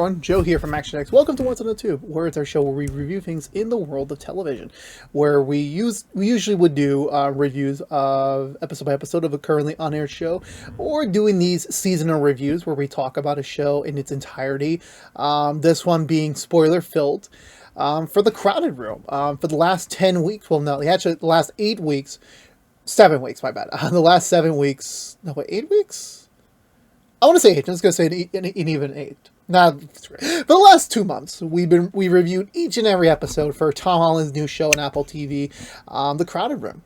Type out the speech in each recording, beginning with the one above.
everyone, Joe here from ActionX. Welcome to What's on the Tube, where it's our show where we review things in the world of television, where we usually would do reviews of episode by episode of a currently on-air show, or doing these seasonal reviews where we talk about a show in its entirety. This one being spoiler-filled for The Crowded Room. For the last 10 weeks, well no, actually the last 8 weeks, 7 weeks, my bad. The last 7 weeks, no wait, 8 weeks? I want to say 8, I'm just going to say an even 8. Nah, for the last 2 months, we reviewed each and every episode for Tom Holland's new show on Apple TV, The Crowded Room.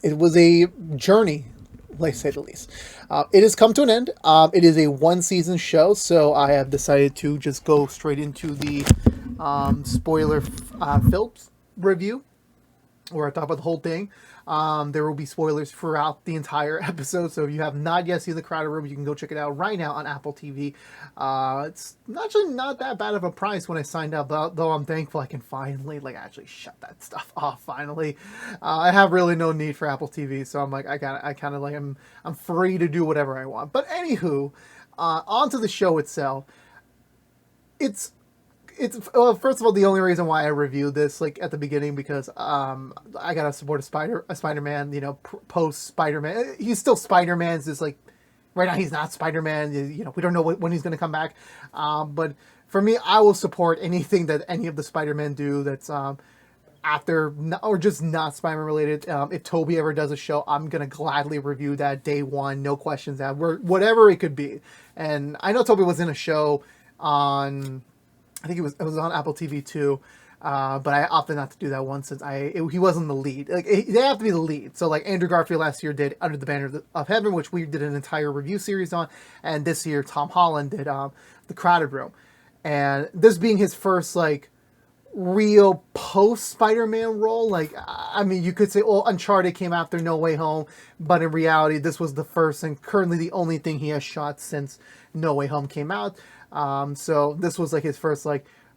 It was a journey, let's say the least. It has come to an end. It is a one-season show, so I have decided to just go straight into the spoiler-filled review, where I talk about the whole thing. There will be spoilers throughout the entire episode, so if you have not yet seen The Crowded Room, you can go check it out right now on Apple TV. It's actually not that bad of a price when I signed up, though I'm thankful I can finally actually shut that stuff off. Finally, I have really no need for Apple TV, so I'm like I'm free to do whatever I want. But anywho, onto the show itself. Well, first of all, the only reason why I reviewed this at the beginning, because I gotta support a Spider-Man, post Spider-Man. He's still Spider-Man. It's just right now he's not Spider-Man. We don't know when he's gonna come back. But for me, I will support anything that any of the Spider-Man do that's after or just not Spider-Man related. If Toby ever does a show, I'm gonna gladly review that day one, no questions asked, whatever it could be. And I know Toby was in a show on, I think it was on Apple TV too, but I opted not to do that one since he wasn't the lead. They have to be the lead. So Andrew Garfield last year did Under the Banner of Heaven, which we did an entire review series on, and this year Tom Holland did The Crowded Room, and this being his first real post Spider-Man role. I mean, you could say, oh, Uncharted came after No Way Home, but in reality, this was the first and currently the only thing he has shot since No Way Home came out. So this was his first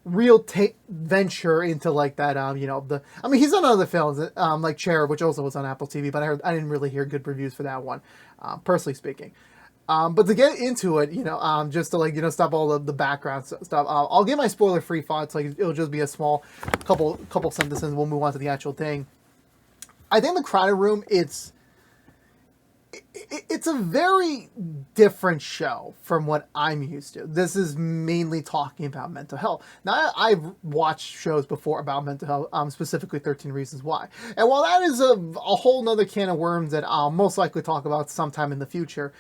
real venture into that. I mean, he's done other films like Cherub, which also was on Apple TV, but I didn't really hear good reviews for that one, personally speaking. But to get into it, just to stop all the background stuff, I'll give my spoiler-free thoughts. It'll just be a small couple sentences. We'll move on to the actual thing. I think The Crowded Room, it's a very different show from what I'm used to. This is mainly talking about mental health. Now, I've watched shows before about mental health, specifically 13 Reasons Why. And while that is a whole nother can of worms that I'll most likely talk about sometime in the future,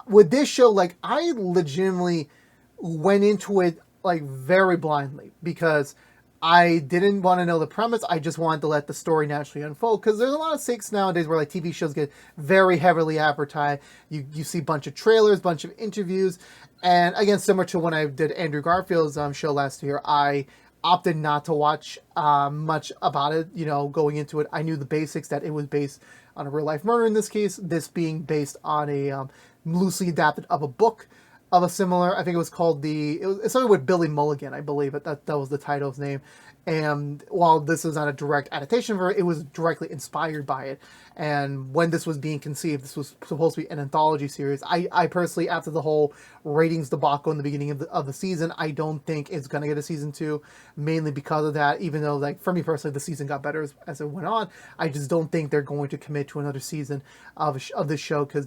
with this show, I legitimately went into it very blindly, because I didn't want to know the premise. I just wanted to let the story naturally unfold, because there's a lot of stakes nowadays where TV shows get very heavily advertised. You see a bunch of trailers, bunch of interviews, and again, similar to when I did Andrew Garfield's show last year, I opted not to watch much about it. Going into it, I knew the basics, that it was based on a real life murder in this case. This being based on a loosely adapted of a book of a similar, I think it was called it's something with Billy Mulligan, I believe, that was the title's name. And while this is not a direct adaptation of it was directly inspired by it. And when this was being conceived, this was supposed to be an anthology series. I personally, after the whole ratings debacle in the beginning of the season, I don't think it's going to get a season 2, mainly because of that. Even though, for me personally, the season got better as it went on, I just don't think they're going to commit to another season of this show, because,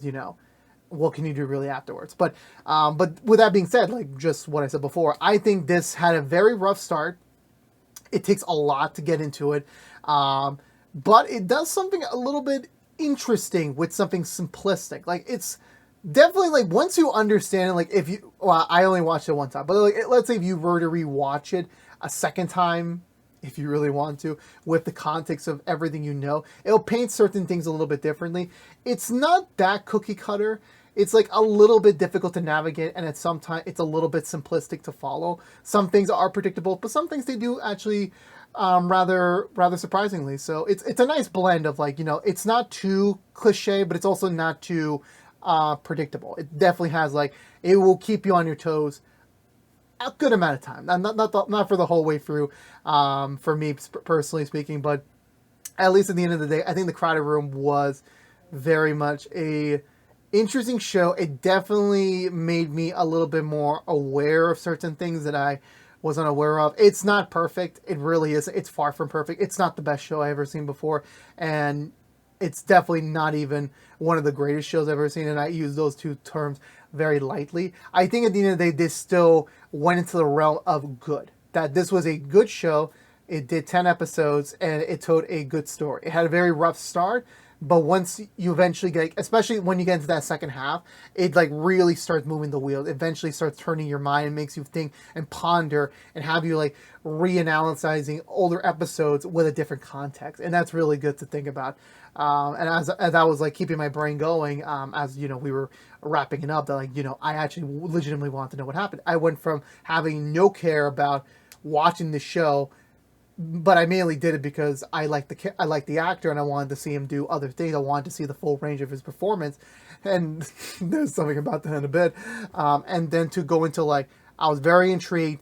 what can you do really afterwards? But with that being said, just what I said before, I think this had a very rough start. It takes a lot to get into it, but it does something a little bit interesting with something simplistic. It's definitely once you understand it, if you, well, I only watched it one time, but let's say if you were to rewatch it a second time, if you really want to, with the context of everything it'll paint certain things a little bit differently. It's not that cookie cutter. It's a little bit difficult to navigate, and sometimes it's a little bit simplistic to follow. Some things are predictable, but some things they do actually rather surprisingly. So it's a nice blend of it's not too cliche, but it's also not too predictable. It definitely has it will keep you on your toes a good amount of time. Not for the whole way through, for me personally speaking, but at least at the end of the day, I think The Crowded Room was very much a Interesting show. It definitely made me a little bit more aware of certain things that I was unaware of. It's not perfect. It really is. It's far from perfect. It's not the best show I've ever seen before, and it's definitely not even one of the greatest shows I've ever seen. And I use those two terms very lightly. I think at the end of the day, this still went into the realm of good. That this was a good show. It did 10 episodes and it told a good story. It had a very rough start, but once you eventually get, especially when you get into that second half, it like really starts moving the wheel. It eventually starts turning your mind and makes you think and ponder and have you like reanalyzing older episodes with a different context. And that's really good to think about. And as I was like keeping my brain going, as you know, we were wrapping it up, that like, you know, I actually legitimately wanted to know what happened. I went from having no care about watching the show, but I mainly did it because I liked the actor and I wanted to see him do other things. I wanted to see the full range of his performance, and there's something about that in a bit. And then to go into like, I was very intrigued,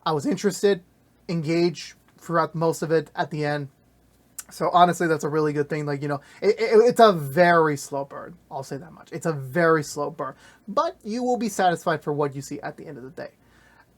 I was interested, engaged throughout most of it at the end. So honestly, that's a really good thing. Like, you know, it's a very slow burn. I'll say that much. It's a very slow burn, but you will be satisfied for what you see at the end of the day.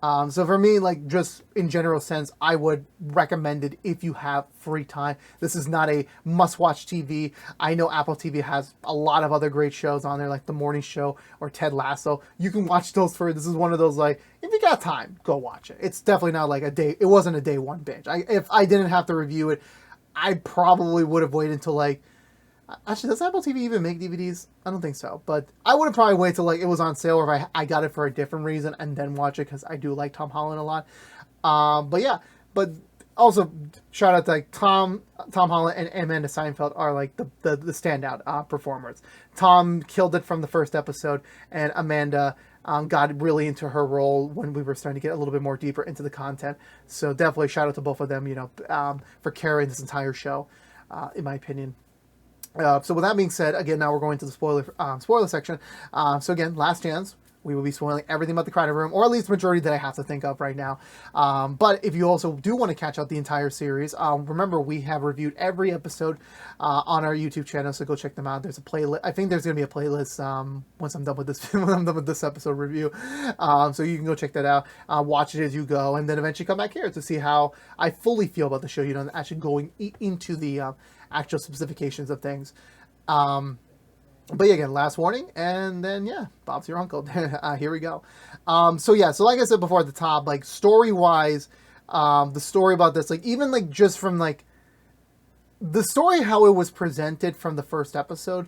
So for me, like just in general sense, I would recommend it if you have free time. This is not a must-watch TV. I know Apple TV has a lot of other great shows on there, like The Morning Show or Ted Lasso. You can watch those for, this is one of those, like, if you got time, go watch it. It's definitely not like a day, it wasn't a day one binge. If I didn't have to review it, I probably would have waited until like, actually, does Apple TV even make DVDs? I don't think so. But I would have probably waited till like it was on sale, or if I got it for a different reason and then watch it, because I do like Tom Holland a lot. But yeah, but also shout out to like Tom Holland and Amanda Seinfeld are like the standout performers. Tom killed it from the first episode, and Amanda got really into her role when we were starting to get a little bit more deeper into the content. So definitely shout out to both of them, you know, for carrying this entire show, in my opinion. So with that being said, again, now we're going to the spoiler section. So again, last chance. We will be spoiling everything about the Crowded Room, or at least the majority that I have to think of right now. But if you also do want to catch out the entire series, remember we have reviewed every episode on our YouTube channel, so go check them out. There's a playlist. I think there's going to be a playlist once I'm done with this when I'm done with this episode review. So you can go check that out, watch it as you go, and then eventually come back here to see how I fully feel about the show. You know, actually going into the actual specifications of things. But yeah, again, last warning, and then yeah, Bob's your uncle. Here we go. So yeah, so like I said before at the top, like story wise, the story about this, like even like just from like the story how it was presented from the first episode,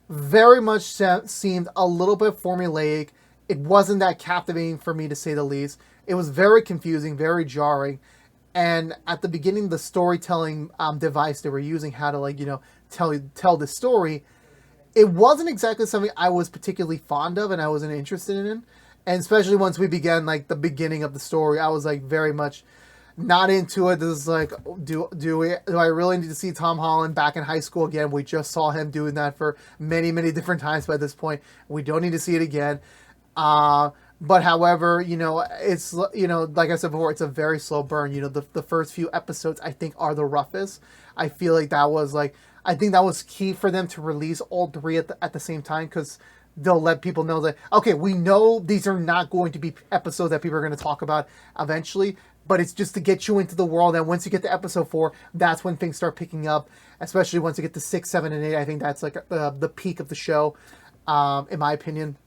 very much seemed a little bit formulaic. It wasn't that captivating for me, to say the least. It was very confusing, very jarring. And at the beginning, the storytelling device they were using, how to like, you know, tell the story, it wasn't exactly something I was particularly fond of and I wasn't interested in. And especially once we began like the beginning of the story, I was like very much not into it. This is like, do I really need to see Tom Holland back in high school again? We just saw him doing that for many, many different times by this point. We don't need to see it again. But however, you know, it's, you know, like I said before, it's a very slow burn. You know, the first few episodes I think are the roughest. I feel like that was like, I think that was key for them to release all three at the same time, because they'll let people know that, okay, we know these are not going to be episodes that people are going to talk about eventually, but it's just to get you into the world. And once you get to episode 4, that's when things start picking up, especially once you get to 6, 7, and 8. I think that's like the peak of the show, in my opinion.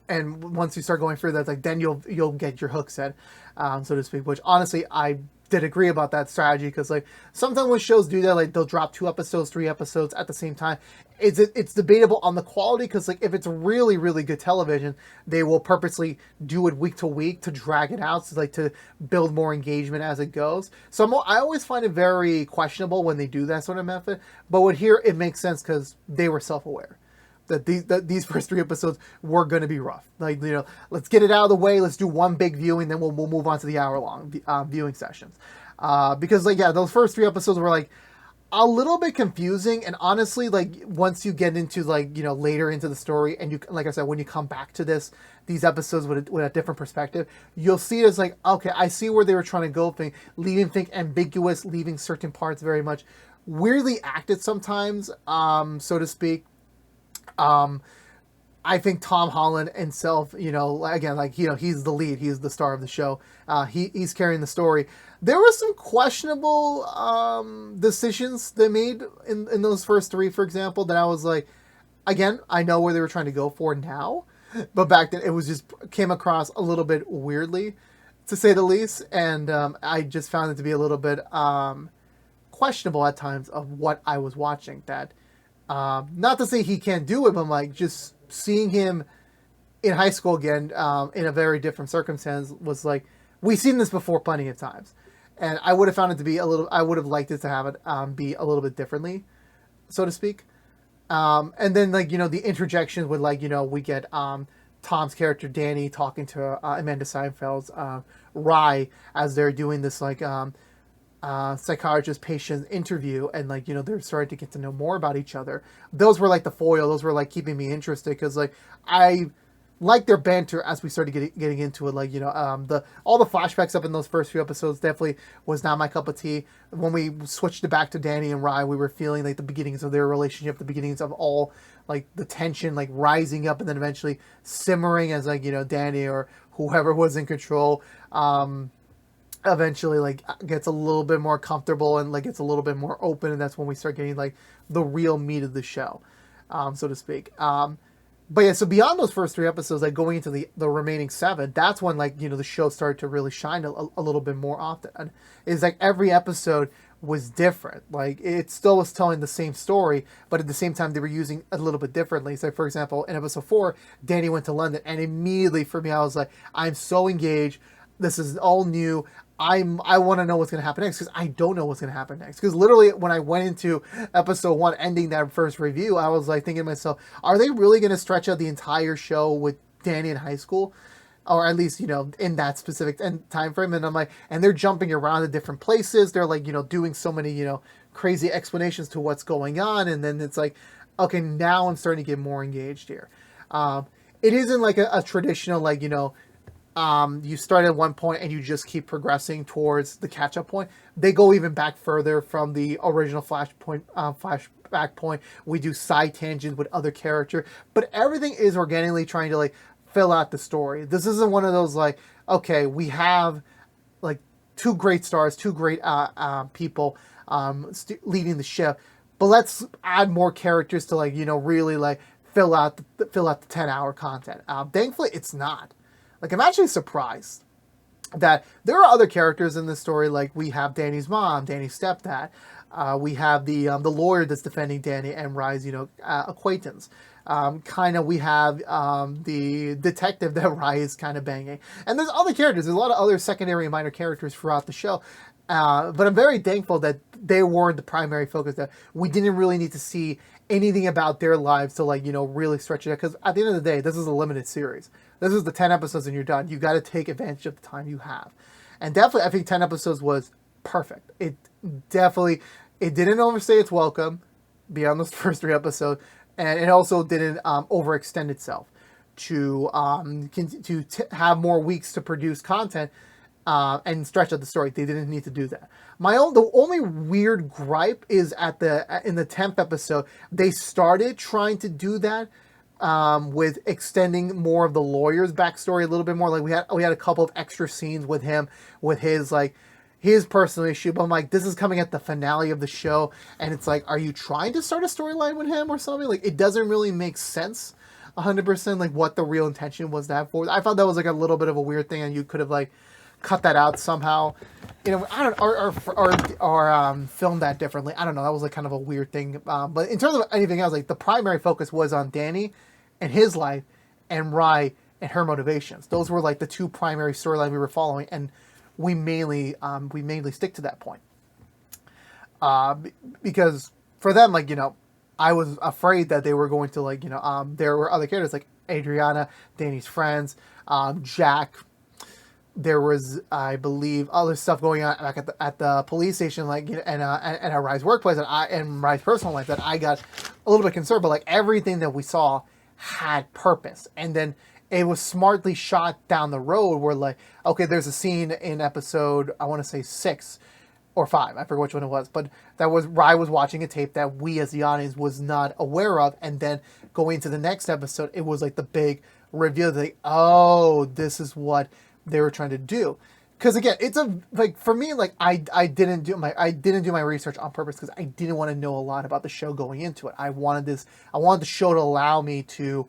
And once you start going through that, like then you'll get your hook set, so to speak. Which honestly, I did agree about that strategy, because like sometimes when shows do that, like they'll drop 2 episodes, 3 episodes at the same time. It's debatable on the quality, because like if it's really, really good television, they will purposely do it week to week to drag it out, so like to build more engagement as it goes. So I always find it very questionable when they do that sort of method. But with here, it makes sense because they were self-aware that these first 3 episodes were going to be rough. Like, you know, let's get it out of the way. Let's do one big viewing, then we'll move on to the hour-long viewing sessions. Because, like, yeah, those first 3 episodes were, like, a little bit confusing. And honestly, like, once you get into, like, you know, later into the story, and you, like I said, when you come back to these episodes with a different perspective, you'll see it as, like, okay, I see where they were trying to go, leaving things ambiguous, leaving certain parts very much weirdly acted sometimes, so to speak. I think Tom Holland himself, again, like, he's the lead, he's the star of the show. He's carrying the story. There were some questionable decisions they made in those first three, for example, that I was like, again, I know where they were trying to go for now, but back then it was just came across a little bit weirdly, to say the least, and I just found it to be a little bit questionable at times of what I was watching. That not to say he can't do it, but like just seeing him in high school again in a very different circumstance was like, we've seen this before plenty of times, and I would have found it to be a little. I would have liked it to have it be a little bit differently, so to speak. And then like the interjections with like we get Tom's character Danny talking to Amanda Seinfeld's Rye as they're doing this like psychiatrist patient interview, and like they're starting to get to know more about each other. Those were like the foil. Those were like keeping me interested, because like I like their banter as we started getting into it. Like all the flashbacks up in those first few episodes definitely was not my cup of tea. When we switched it back to Danny and Rye, we were feeling like the beginnings of their relationship, the beginnings of all like the tension like rising up and then eventually simmering as like Danny or whoever was in control eventually like gets a little bit more comfortable and like gets a little bit more open, and that's when we start getting like the real meat of the show, so to speak. But yeah, so beyond those first three episodes, like going into the remaining seven, that's when like the show started to really shine a little bit more often. And it's like every episode was different. Like it still was telling the same story, but at the same time they were using a little bit differently. So for example, in episode 4, Danny went to London, and immediately for me, I was like, I'm so engaged. This is all new. I want to know what's going to happen next, because I don't know what's going to happen next. Because literally when I went into episode 1, ending that first review, I was like thinking to myself, are they really going to stretch out the entire show with Danny in high school? Or at least, in that specific time frame. And I'm like, and they're jumping around to different places. They're like, doing so many, crazy explanations to what's going on. And then it's like, okay, now I'm starting to get more engaged here. It isn't like a traditional, like, you start at one point and you just keep progressing towards the catch-up point. They go even back further from the original flashback point. We do side tangents with other characters, but everything is organically trying to like fill out the story. This isn't one of those like, okay, we have like two great stars, two great people leading the ship, but let's add more characters to like really like fill out the 10-hour content. Thankfully, it's not. Like, I'm actually surprised that there are other characters in this story. Like, we have Danny's mom, Danny's stepdad. We have the lawyer that's defending Danny and Rye's, acquaintance. We have the detective that Rye is kind of banging. And there's other characters. There's a lot of other secondary and minor characters throughout the show. But I'm very thankful that they weren't the primary focus, that we didn't really need to see anything about their lives to like, really stretch it out. Because at the end of the day, this is a limited series. This is the 10 episodes and you're done. You got to take advantage of the time you have. And definitely, I think 10 episodes was perfect. It didn't overstay its welcome beyond those first 3 episodes. And it also didn't overextend itself to have more weeks to produce content and stretch out the story. They didn't need to do that. The only weird gripe is in the 10th episode, they started trying to do that with extending more of the lawyer's backstory a little bit more. Like we had a couple of extra scenes with him, with his personal issue, but I'm like, this is coming at the finale of the show, and it's like, are you trying to start a storyline with him or something? Like, it doesn't really make sense 100%, like, what the real intention was that for. I thought that was, like, a little bit of a weird thing, and you could have, like, cut that out somehow, I don't, or film that differently. I don't know, that was, like, kind of a weird thing, but in terms of anything else, like, the primary focus was on Danny and his life, and Rye and her motivations. Those were, like, the 2 primary storylines we were following, and we mainly stick to that point. Because for them, like, I was afraid that they were going to, like, there were other characters like Adriana, Danny's friends, Jack. There was, I believe, other stuff going on back at the police station, like, and at Rye's workplace, and Rye's personal life, that I got a little bit concerned. But like, everything that we saw had purpose, and then it was smartly shot down the road where, like, okay, there's a scene in episode, I want to say 6, or 5. I forget which one it was, but that was Rye was watching a tape that we as the audience was not aware of, and then going into the next episode, it was like the big reveal. Like, oh, this is what they were trying to do. Because again, it's a like for me, like I didn't do my research on purpose because I didn't want to know a lot about the show going into it. I wanted the show to allow me to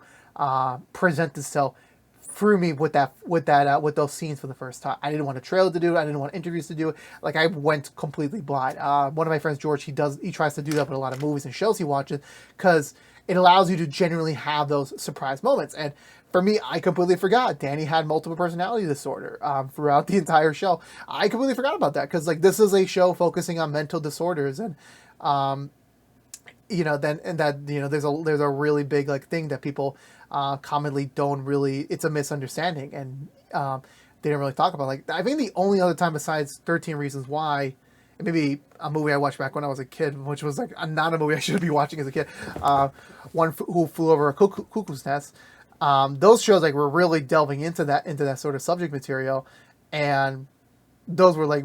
present itself through me with those scenes for the first time. I didn't want a trailer to do it. I didn't want interviews to do it. Like I went completely blind. One of my friends, George, he tries to do that with a lot of movies and shows he watches because it allows you to genuinely have those surprise moments. And for me, I completely forgot Danny had multiple personality disorder throughout the entire show. I completely forgot about that because like this is a show focusing on mental disorders and there's a really big like thing that people commonly don't really. It's a misunderstanding and they didn't really talk about. Like I think the only other time besides 13 Reasons Why. Maybe a movie I watched back when I was a kid, which was like not a movie I should be watching as a kid. Who Flew Over a Cuckoo's Nest. Those shows like were really delving into that sort of subject material, and those were like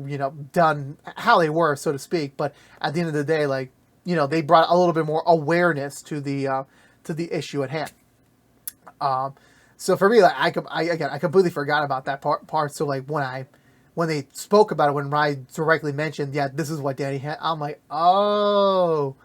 done how they were, so to speak. But at the end of the day, like they brought a little bit more awareness to the issue at hand. So for me, like I completely forgot about that part. So like when they spoke about it, when Ryan directly mentioned, yeah, this is what Danny had, I'm like, oh,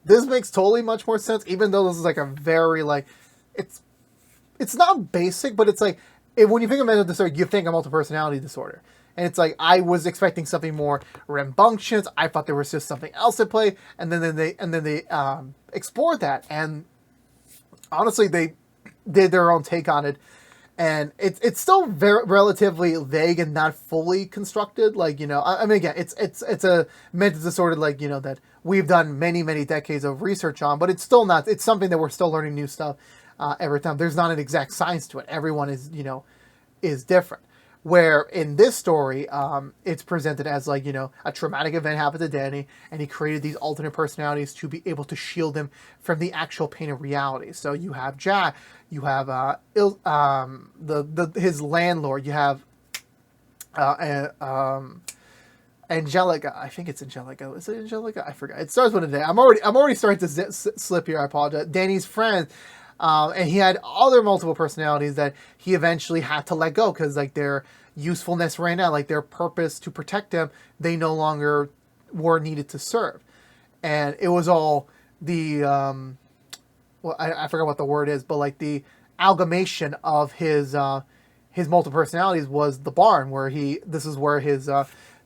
this makes totally much more sense. Even though this is like a very like, it's not basic, but it's like when you think of mental disorder, you think of multiple personality disorder, and it's like I was expecting something more rambunctious. I thought there was just something else at play, and then they explored that, and honestly, they did their own take on it. And it's still very relatively vague and not fully constructed. Like, I mean, again, it's a mental disorder, like, that we've done many, many decades of research on, but it's still not, it's something that we're still learning new stuff every time. There's not an exact science to it. Everyone is different. Where in this story, it's presented as like, a traumatic event happened to Danny, and he created these alternate personalities to be able to shield him from the actual pain of reality. So you have Jack, you have his landlord, you have Angelica. I think it's Angelica. Is it Angelica? I forgot. It starts with a day. I'm already starting to slip here. I apologize. Danny's friend. And he had other multiple personalities that he eventually had to let go because like their usefulness ran out, like their purpose to protect him, they no longer were needed to serve. And it was all the, I forgot what the word is, but like the amalgamation of his multiple personalities was the barn where this is where his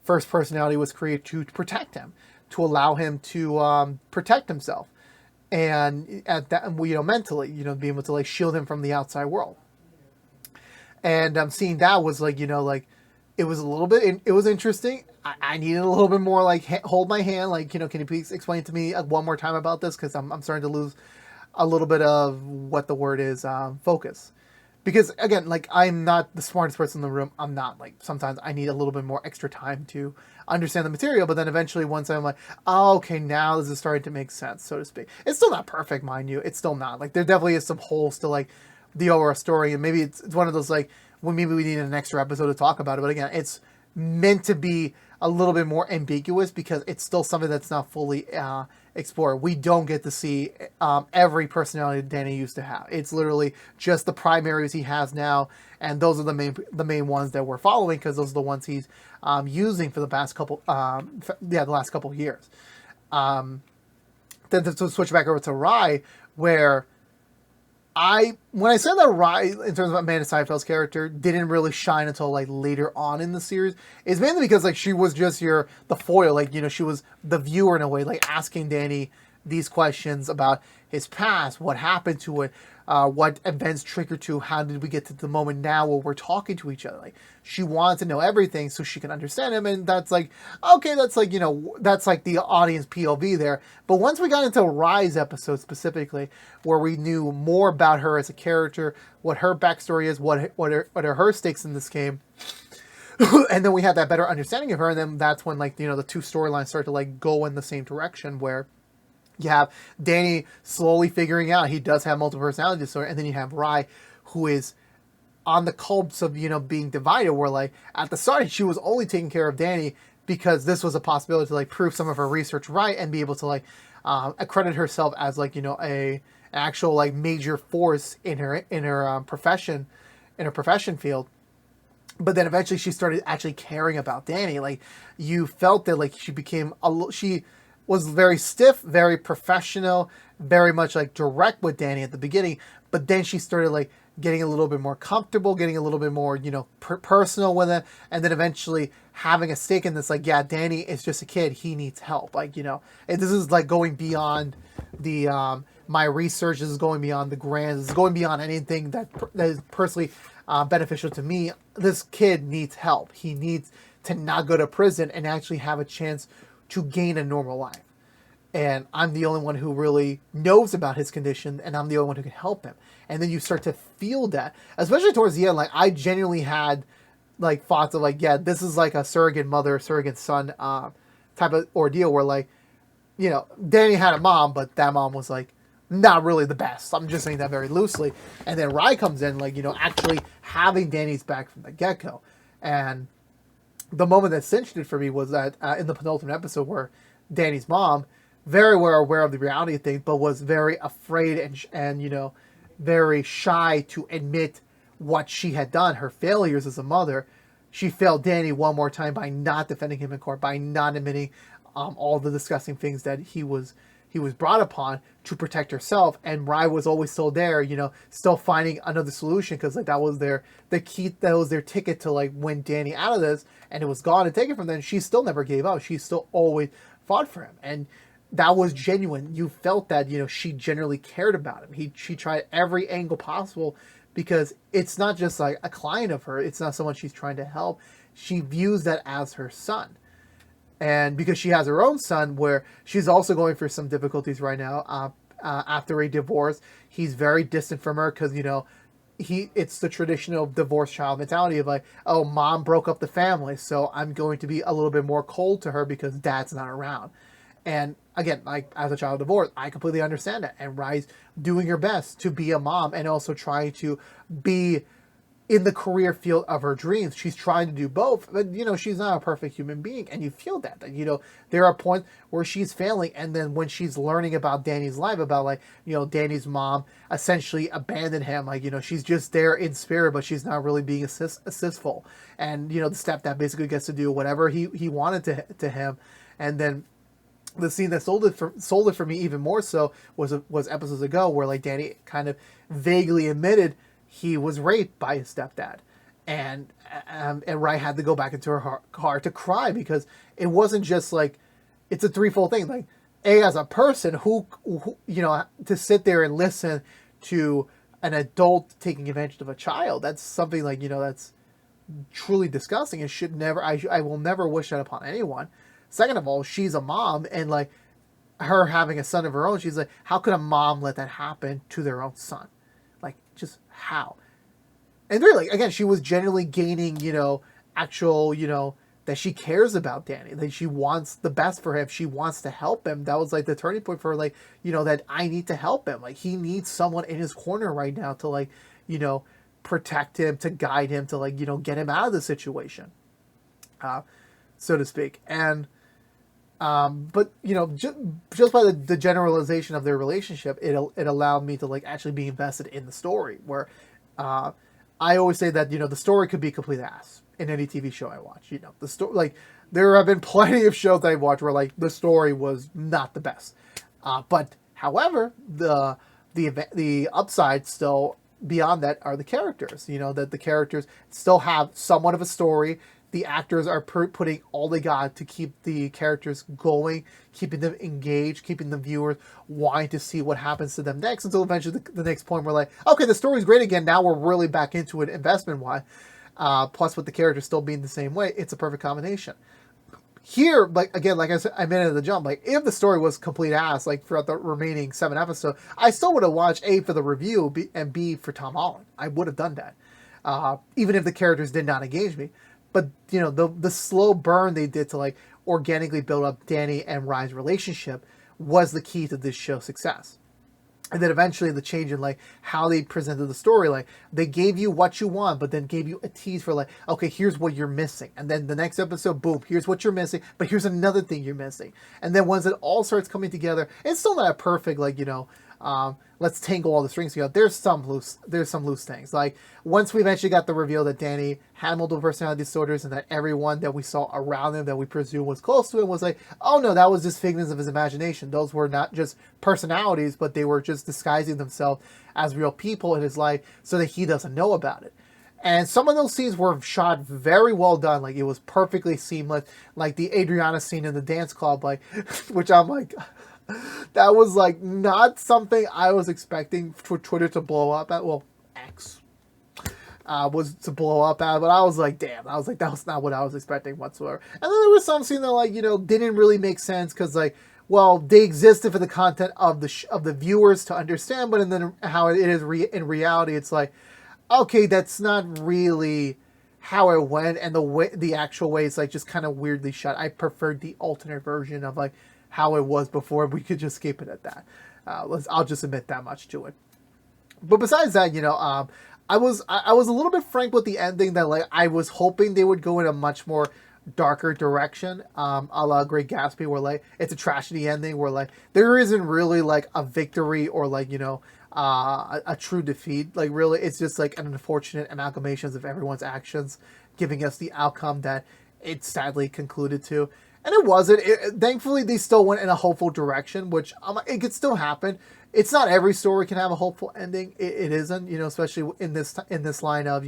first personality was created to protect him, to allow him to protect himself. And at that, mentally, being able to like shield him from the outside world. And seeing that was like, like it was a little bit, it was interesting. I needed a little bit more like hold my hand, like, can you please explain to me one more time about this? Because I'm starting to lose a little bit of what the word is, focus. Because again, like I'm not the smartest person in the room. I'm not like, sometimes I need a little bit more extra time to understand the material, but then eventually once I'm like, oh, okay, now this is starting to make sense, so to speak. It's still not perfect, mind you. It's still not. Like there definitely is some holes to like the overall story, and maybe it's one of those like, well, maybe we need an extra episode to talk about it. But again, it's meant to be a little bit more ambiguous because it's still something that's not fully explored. We don't get to see every personality Danny used to have. It's literally just the primaries he has now, and those are the main ones that we're following because those are the ones he's using for the last couple years. Then to switch back over to Rye, where when I said that Rye, in terms of Amanda Seyfried's character, didn't really shine until like later on in the series, is mainly because like she was just the foil, like she was the viewer in a way, like asking Danny these questions about his past, what happened to it, what events triggered to, how did we get to the moment now where we're talking to each other. Like she wanted to know everything so she can understand him, and that's like, okay, that's like, that's like the audience POV there. But once we got into Rye's episode specifically, where we knew more about her as a character, what her backstory is, what are her stakes in this game, and then we had that better understanding of her, and then that's when like, the two storylines start to like go in the same direction, where you have Danny slowly figuring out he does have multiple personality disorder, and then you have Rye, who is on the cusp of, being divided, where like at the start she was only taking care of Danny because this was a possibility to like prove some of her research right and be able to like accredit herself as like, you know, a actual like major force in her profession, in her profession field. But then eventually she started actually caring about Danny. Like, you felt that like she was very stiff, very professional, very much like direct with Danny at the beginning. But then she started like getting a little bit more comfortable, getting a little bit more, you know, personal with it. And then eventually having a stake in this, like, yeah, Danny is just a kid. He needs help. Like, you know, and this is like going beyond the, my research. This is going beyond the grants. This is going beyond anything that is personally beneficial to me. This kid needs help. He needs to not go to prison and actually have a chance to gain a normal life. And I'm the only one who really knows about his condition, and I'm the only one who can help him. And then you start to feel that, especially towards the end. Like, I genuinely had like thoughts of like, yeah, this is like a surrogate mother, surrogate son type of ordeal where, like, you know, Danny had a mom, but that mom was like not really the best. I'm just saying that very loosely. And then Rye comes in, like, you know, actually having Danny's back from the get-go. And the moment that cinched it for me was that in the penultimate episode where Danny's mom, very well aware of the reality of things, but was very afraid and you know, very shy to admit what she had done, her failures as a mother. She failed Danny one more time by not defending him in court, by not admitting all the disgusting things that he was brought upon to protect herself. And Rye was always still there, you know, still finding another solution, because like that was their ticket to like win Danny out of this, and it was gone and taken from them. She still never gave up. She still always fought for him, and that was genuine. You felt that, you know, she genuinely cared about him. She tried every angle possible, because it's not just like a client of her. It's not someone she's trying to help. She views that as her son. And because she has her own son, where she's also going through some difficulties right now after a divorce. He's very distant from her because, you know, it's the traditional divorce child mentality of like, oh, mom broke up the family, so I'm going to be a little bit more cold to her because dad's not around. And again, like, as a child of divorce, I completely understand that. And Rye's doing her best to be a mom and also trying to be in the career field of her dreams. She's trying to do both, but, you know, she's not a perfect human being. And you feel that, you know, there are points where she's failing. And then when she's learning about Danny's life, about like, you know, Danny's mom essentially abandoned him. Like, you know, she's just there in spirit, but she's not really being assistful. And, you know, the stepdad basically gets to do whatever he wanted to him. And then the scene that sold it for me even more so was episodes ago, where like Danny kind of vaguely admitted he was raped by his stepdad, and Rye had to go back into her car to cry, because it wasn't just like, it's a threefold thing. Like, as a person who you know, to sit there and listen to an adult taking advantage of a child, that's something like, you know, that's truly disgusting and should never. I will never wish that upon anyone. Second of all, she's a mom, and like her having a son of her own, she's like, how could a mom let that happen to their own son? Like, just how? And really, again, she was genuinely gaining, you know, actual, you know, that she cares about Danny, that she wants the best for him. She wants to help him. That was like the turning point for her, like, you know, that I need to help him. Like, he needs someone in his corner right now to, like, you know, protect him, to guide him, to, like, you know, get him out of the situation, so to speak. And, but, you know, just by the generalization of their relationship, it allowed me to, like, actually be invested in the story, where, I always say that, you know, the story could be complete ass in any TV show I watch. You know, the story, like, there have been plenty of shows that I've watched where, like, the story was not the best. But however, the upside still beyond that are the characters. You know, that the characters still have somewhat of a story. The actors are putting all they got to keep the characters going, keeping them engaged, keeping the viewers wanting to see what happens to them next, until eventually the next point we're like, okay, the story's great again. Now we're really back into it investment-wise. Plus with the characters still being the same way, it's a perfect combination. Here, like, again, like I said, I meant at the jump, like, if the story was complete ass, like, throughout the remaining 7 episodes, I still would have watched A, for the review, and B, for Tom Holland. I would have done that. Even if the characters did not engage me. But, you know, the slow burn they did to, like, organically build up Danny and Rye's relationship was the key to this show's success. And then eventually the change in like how they presented the story, like they gave you what you want, but then gave you a tease for like, okay, here's what you're missing. And then the next episode, boom, here's what you're missing, but here's another thing you're missing. And then once it all starts coming together, it's still not a perfect, like, let's tangle all the strings together. There's some loose things. Like once we eventually got the reveal that Danny had multiple personality disorders and that everyone that we saw around him that we presume was close to him was like, oh no, that was just figments of his imagination. Those were not just personalities, but they were just disguising themselves as real people in his life so that he doesn't know about it. And some of those scenes were shot very well done. Like it was perfectly seamless. Like the Adriana scene in the dance club, like, which I'm like, that was like not something I was expecting for Twitter to blow up at. Well, X was to blow up at, but I was like, damn. I was like, that was not what I was expecting whatsoever. And then there was some scene that like didn't really make sense because like, well, they existed for the content of the viewers to understand, but and then how it is in reality, it's like, okay, that's not really how it went, and the actual way it's like just kind of weirdly shot. I preferred the alternate version of like how it was before. We could just keep it at that. I'll just admit that much to it. But besides that, I was a little bit frank with the ending that like I was hoping they would go in a much more darker direction, a la Great Gatsby, where like it's a tragedy ending where like there isn't really like a victory or like a true defeat. Like really, it's just like an unfortunate amalgamations of everyone's actions, giving us the outcome that it sadly concluded to. And it wasn't. Thankfully, they still went in a hopeful direction, which it could still happen. It's not every story can have a hopeful ending. It isn't, especially in this line of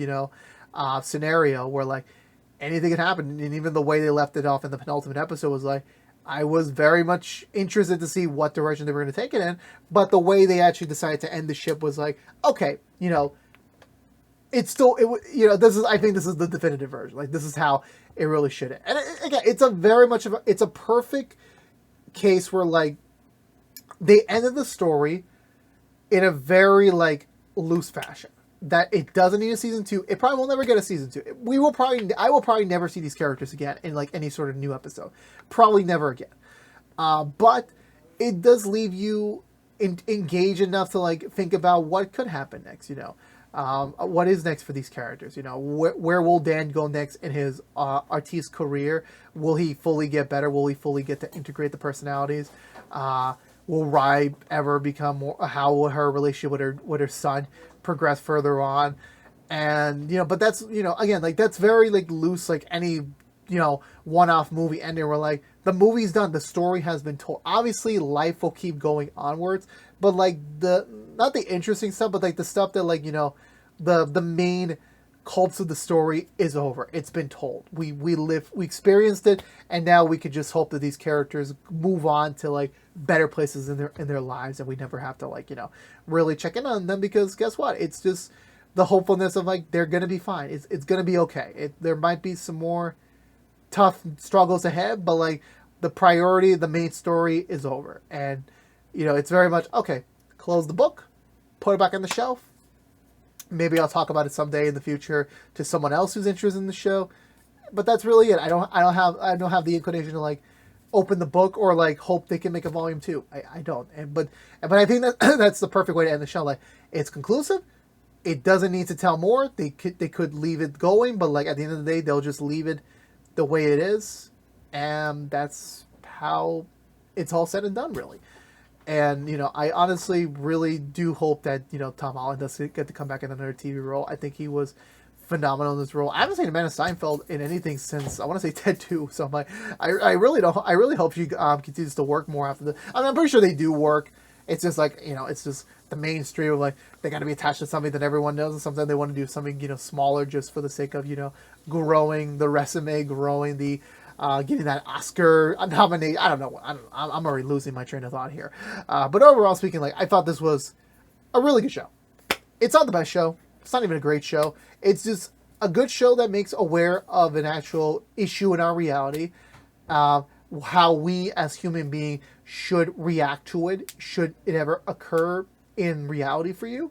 scenario where like anything can happen. And even the way they left it off in the penultimate episode was like, I was very much interested to see what direction they were going to take it in. But the way they actually decided to end the ship was like, okay, it's still I think this is the definitive version. Like this is how it really should end. And again, it's a perfect case where like they ended the story in a very like loose fashion that it doesn't need a season 2. It probably will never get a season 2. I will probably never see these characters again in like any sort of new episode. Probably never again. But it does leave you engaged enough to like think about what could happen next. What is next for these characters? Where will Dan go next in his artiste career? Will he fully get better? Will he fully get to integrate the personalities? Will Rye ever become more? How will her relationship with her son progress further on? And but that's again like that's very like loose, like any one-off movie ending where like the movie's done, the story has been told. Obviously, life will keep going onwards, but like not the interesting stuff, but like the stuff that like the main cults of the story is over. It's been told. We experienced it, and now we could just hope that these characters move on to like better places in their lives, and we never have to like really check in on them, because guess what? It's just the hopefulness of like they're gonna be fine. It's gonna be okay. There might be some more tough struggles ahead, but like the priority, the main story is over, and it's very much okay. Close the book, put it back on the shelf. Maybe I'll talk about it someday in the future to someone else who's interested in the show, but that's really it. I don't have the inclination to like open the book or like hope they can make a volume 2. I don't. But I think that that's the perfect way to end the show. Like it's conclusive. It doesn't need to tell more. They could leave it going, but like at the end of the day, they'll just leave it the way it is, and that's how it's all said and done, really. And I honestly really do hope that Tom Holland does get to come back in another TV role. I think he was phenomenal in this role. I haven't seen Amanda Seinfeld in anything since I want to say Ted 2. So I'm like, I really hope she continues to work more after the. I'm pretty sure they do work. It's just like it's just the mainstream of like they got to be attached to something that everyone knows, and sometimes they want to do something smaller just for the sake of growing the resume, growing the getting that Oscar nominee. I don't know. I'm already losing my train of thought here. But overall speaking, like I thought this was a really good show. It's not the best show. It's not even a great show. It's just a good show that makes aware of an actual issue in our reality. How we as human beings should react to it, should it ever occur in reality for you.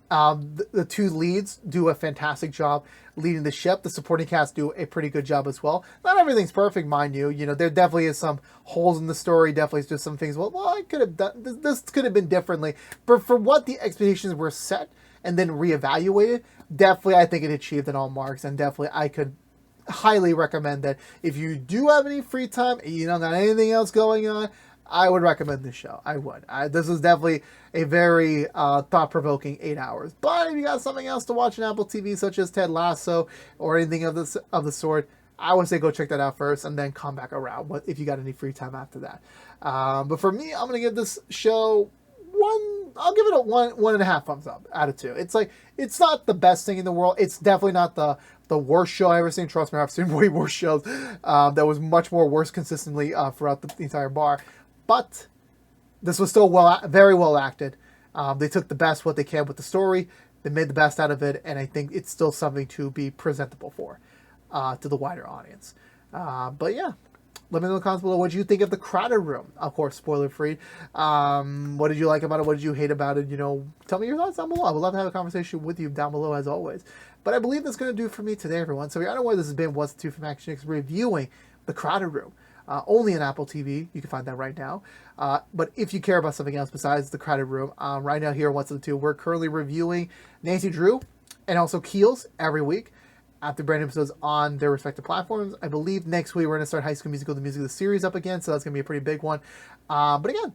The two leads do a fantastic job leading the ship. The supporting cast do a pretty good job as well. Not everything's perfect, mind you. You know, there definitely is some holes in the story. Definitely just some things. Well, I could have done this. Could have been differently. But for what the expectations were set and then reevaluated, definitely I think it achieved in all marks. And definitely I could highly recommend that if you do have any free time and you don't got anything else going on, I would recommend this show. I would. This is definitely a very thought-provoking 8 hours. But if you got something else to watch on Apple TV, such as Ted Lasso or anything of the sort, I would say go check that out first and then come back around if you got any free time after that. But for me, I'm going to give this show I'll give it a 1.5 thumbs up out of 2. It's like, it's not the best thing in the world. It's definitely not the worst show I've ever seen. Trust me, I've seen way worse shows that was much more worse consistently throughout the entire bar. But this was still very well acted. They took the best what they can with the story. They made the best out of it, and I think it's still something to be presentable for to the wider audience. But yeah, let me know in the comments below what you think of The Crowded Room. Of course, spoiler free. What did you like about it? What did you hate about it? You know, tell me your thoughts down below. I would love to have a conversation with you down below as always. But I believe that's going to do it for me today, everyone. So I don't know where this has been. What's the 2 from ActionX reviewing The Crowded Room. Only on Apple TV. You can find that right now. But if you care about something else besides The Crowded Room, right now here on What's the 2, we're currently reviewing Nancy Drew and also Keels every week after brand new episodes on their respective platforms. I believe next week we're going to start High School Musical, the music of the series up again, so that's going to be a pretty big one. But again,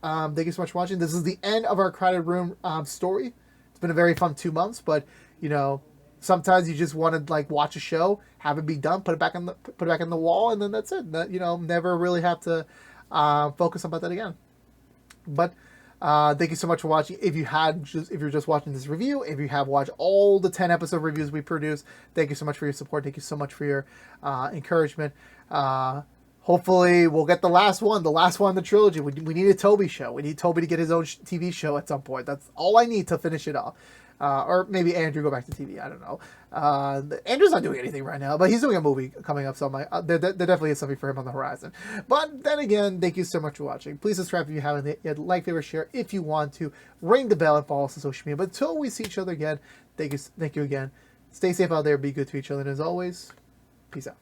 thank you so much for watching. This is the end of our Crowded Room story. It's been a very fun 2 months, but, you know, sometimes you just want to like watch a show, have it be done, put it back in the wall, and then that's it. You know, never really have to focus about that again. But thank you so much for watching. If you're just watching this review, if you have watched all the 10 episode reviews we produce, thank you so much for your support. Thank you so much for your encouragement. Hopefully we'll get the last one in the trilogy. We need a Toby show. We need Toby to get his own TV show at some point. That's all I need to finish it off. Or maybe Andrew go back to TV. I don't know. Andrew's not doing anything right now, but he's doing a movie coming up, so there definitely is something for him on the horizon. But then again, thank you so much for watching. Please subscribe if you haven't yet. Like, favorite, share if you want to. Ring the bell and follow us on social media. But until we see each other again, thank you again. Stay safe out there. Be good to each other. And as always, peace out.